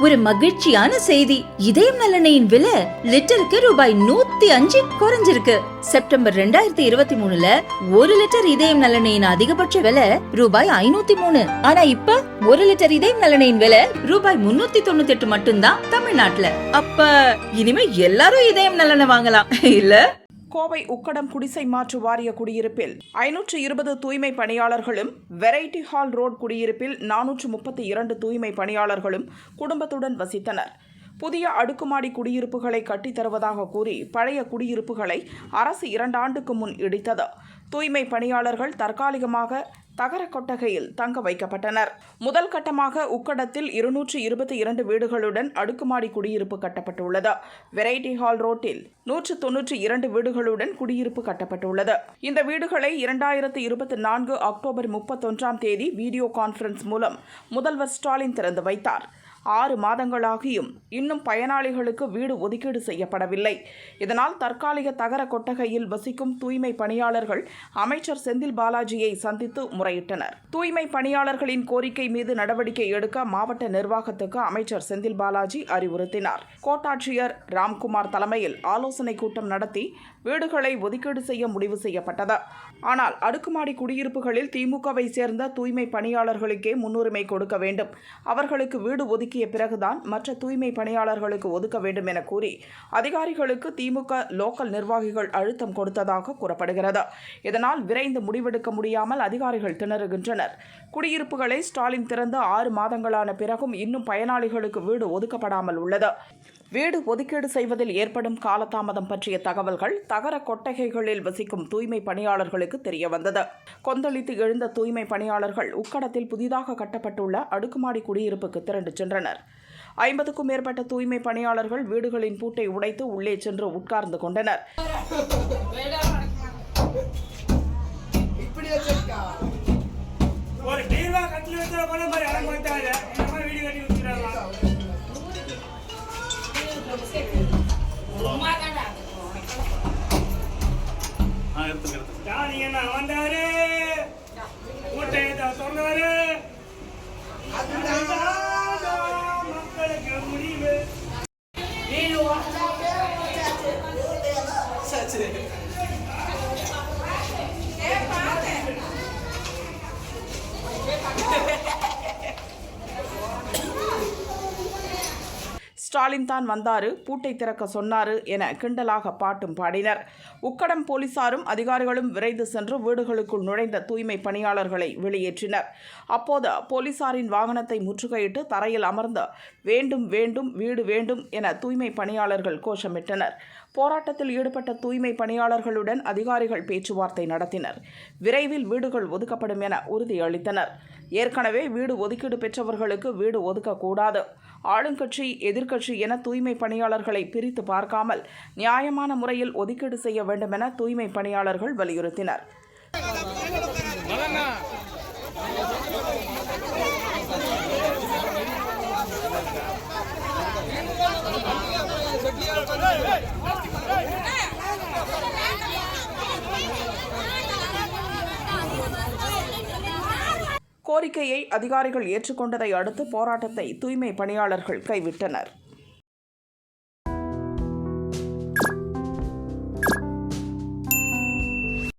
ஒரு மகிழ்ச்சியான செய்தி. இதயம் நல்லெண்ணெயின் விலை லிட்டருக்கு ரூபாய் 105 குறைஞ்சிருக்கு. செப்டம்பர் 2023ல 1 லிட்டர் இதயம் நல்லெண்ணெயின் அதிகபட்ச விலை ரூபாய் 503. ஆனா இப்ப 1 லிட்டர் இதயம் நல்லெண்ணெயின் விலை ரூபாய் 398 மட்டும்தான் தமிழ்நாட்டுல. அப்ப இனிமே எல்லாரும் இதயம் நல்லெண்ணெய் வாங்கலாம் இல்ல? கோவை உக்கடம் குடிசை மாற்று வாரிய குடியிருப்பில் 520 தூய்மை பணியாளர்களும், வெரைட்டி ஹால் ரோட் குடியிருப்பில் 432 தூய்மை பணியாளர்களும் குடும்பத்துடன் வசித்தனர். புதிய அடுக்குமாடி குடியிருப்புகளை கட்டித்தருவதாக கூறி பழைய குடியிருப்புகளை அரசு 2 ஆண்டுக்கு முன் இடித்தது. தூய்மை பணியாளர்கள் தற்காலிகமாக தகர கொட்டகையில் தங்க வைக்கப்பட்டனர். முதல் கட்டமாக உக்கடத்தில் 222 வீடுகளுடன் அடுக்குமாடி குடியிருப்பு கட்டப்பட்டுள்ளது. வெரைட்டி ஹால் ரோட்டில் 192 வீடுகளுடன் குடியிருப்பு கட்டப்பட்டுள்ளது. இந்த வீடுகளை 2024 அக்டோபர் 31ஆம் தேதி வீடியோ கான்பரன்ஸ் மூலம் முதல்வர் ஸ்டாலின் திறந்து வைத்தார். 6 மாதங்களாகியும் இன்னும் பயனாளிகளுக்கு வீடு ஒதுக்கீடு செய்யப்படவில்லை. இதனால் தற்காலிக தகர கொட்டகையில் வசிக்கும் தூய்மை பணியாளர்கள் அமைச்சர் செந்தில் பாலாஜியை சந்தித்து முறையிட்டனர். தூய்மை பணியாளர்களின் கோரிக்கை மீது நடவடிக்கை எடுக்க மாவட்ட நிர்வாகத்துக்கு அமைச்சர் செந்தில் பாலாஜி அறிவுறுத்தினார். கோட்டாட்சியர் ராம்குமார் தலைமையில் ஆலோசனை கூட்டம் நடத்தி வீடுகளை ஒதுக்கீடு செய்ய முடிவு செய்யப்பட்டது. ஆனால் அடுக்குமாடி குடியிருப்புகளில் திமுகவை சேர்ந்த தூய்மை பணியாளர்களுக்கே முன்னுரிமை கொடுக்க வேண்டும். அவர்களுக்கு வீடு ஒதுக்கிய பிறகுதான் மற்ற தூய்மை பணியாளர்களுக்கு ஒதுக்க வேண்டும் என கூறி அதிகாரிகளுக்கு திமுக லோக்கல் நிர்வாகிகள் அழுத்தம் கொடுத்ததாக கூறப்படுகிறது. இதனால் விரைந்து முடிவெடுக்க முடியாமல் அதிகாரிகள் திணறுகின்றனர். குடியிருப்புகளை ஸ்டாலின் திறந்து 6 மாதங்களான பிறகும் இன்னும் பயனாளிகளுக்கு வீடு ஒதுக்கப்படாமல் உள்ளது. வீடு ஒதுக்கீடு செய்வதில் ஏற்படும் காலதாமதம் பற்றிய தகவல்கள் தகர கொட்டகைகளில் வசிக்கும் தூய்மை பணியாளர்களுக்கு தெரியவந்தது. கொந்தளித்து எழுந்த தூய்மை பணியாளர்கள் உக்கடத்தில் புதிதாக கட்டப்பட்டுள்ள அடுக்குமாடி குடியிருப்புக்கு திரண்டு சென்றனர். 50க்கும் மேற்பட்ட தூய்மை பணியாளர்கள் வீடுகளின் பூட்டை உடைத்து உள்ளே சென்று உட்கார்ந்து கொண்டனர். ஸ்டாலின் தான் வந்தாரு, பூட்டை திறக்க சொன்னாரு என கிண்டலாக பாட்டும் பாடினர். உக்கடம் போலீசாரும் அதிகாரிகளும் விரைந்து சென்று வீடுகளுக்குள் நுழைந்த தூய்மை பணியாளர்களை வெளியேற்றினர். அப்போது போலீசாரின் வாகனத்தை முற்றுகையிட்டு தரையில் அமர்ந்து வேண்டும் வேண்டும் வீடு வேண்டும் என தூய்மை பணியாளர்கள் கோஷமிட்டனர். போராட்டத்தில் ஈடுபட்ட தூய்மை பணியாளர்களுடன் அதிகாரிகள் பேச்சுவார்த்தை நடத்தினர். விரைவில் வீடுகள் ஒதுக்கப்படும் என உறுதியளித்தனர். ஏற்கனவே வீடு ஒதுக்கீடு பெற்றவர்களுக்கு வீடு ஒதுக்கக்கூடாது. ஆளுங்கட்சி எதிர்க்கட்சி என தூய்மை பணியாளர்களை பிரித்து பார்க்காமல் நியாயமான முறையில் ஒதுக்கீடு செய்ய வேண்டும் என தூய்மை பணியாளர்கள் வலியுறுத்தினர். கோரிக்கையை அதிகாரிகள் ஏற்றுக்கொண்டதை அடுத்து போராட்டத்தை தூய்மை பணியாளர்கள் கைவிட்டனர்.